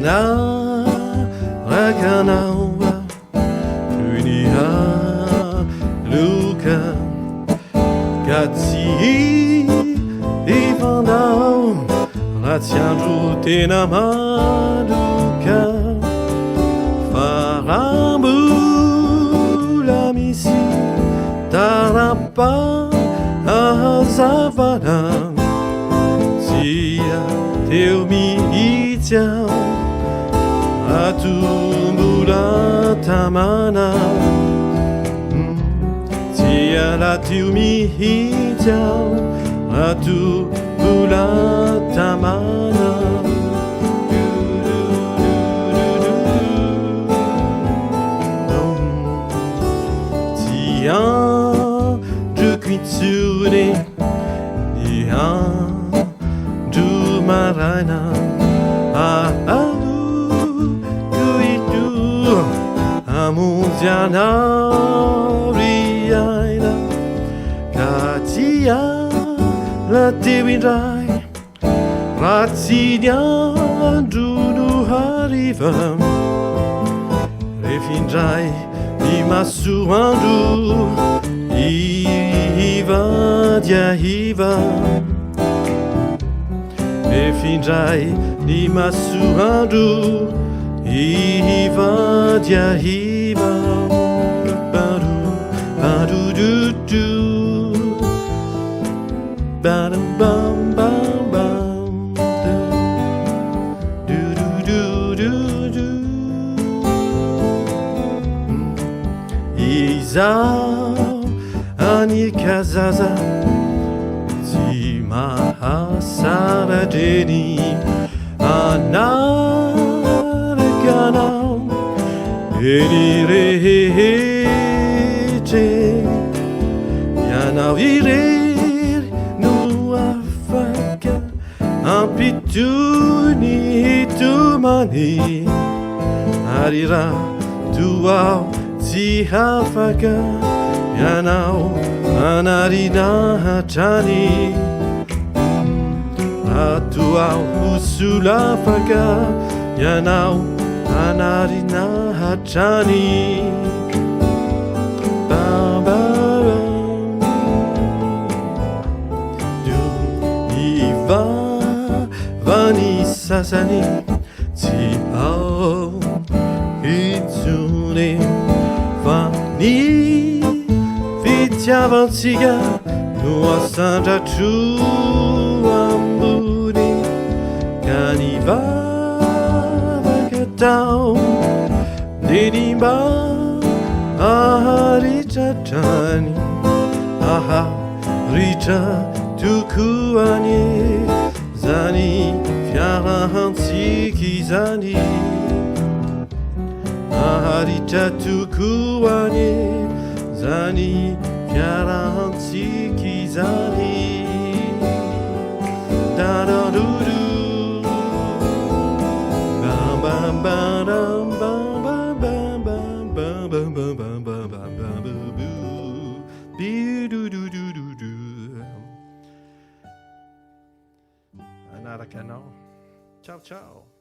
na rakanawa Dunia luka Kati Ivandau Ratiandu tena maluka Farambu la misi Tarapa Azavana Tia teu miitiau Atumbula tamana Tia la teu miitiau Atumbula tamana Tia du cuitsune Tia du marana Amundiana riaina Katia la tewindrai Ratsinia dunu hariva Refindrai di masuandu Iva dia hiva Refindrai di masuandu Iva dia hiva Badu badu du du Badum bum bum bum Du du du du du Izao Ani kazaza Ti mahasara deni Anaraganau Enirete Yanau irer Nuafaka Ampituni hitumani Arira tuau Tihafaka Yanau Anarina hatani Atuau usulafaka Yanau Anarina hatani Du Iva Vani sasani Ti au Itsune Vani Vitya vantiga Nua santa tu Ambuni Kaniva Vakatau Dedimba Aharicha tani Aha Richa Tukuani Zani Fiara Hansiki Zani Aharicha Tukuani Zani Fiara Hansiki Zani Da da do do Bam bam bam bam bam bam bam bam bam bam bam bam bam bam do do do do do do Anara canal. Ciao ciao.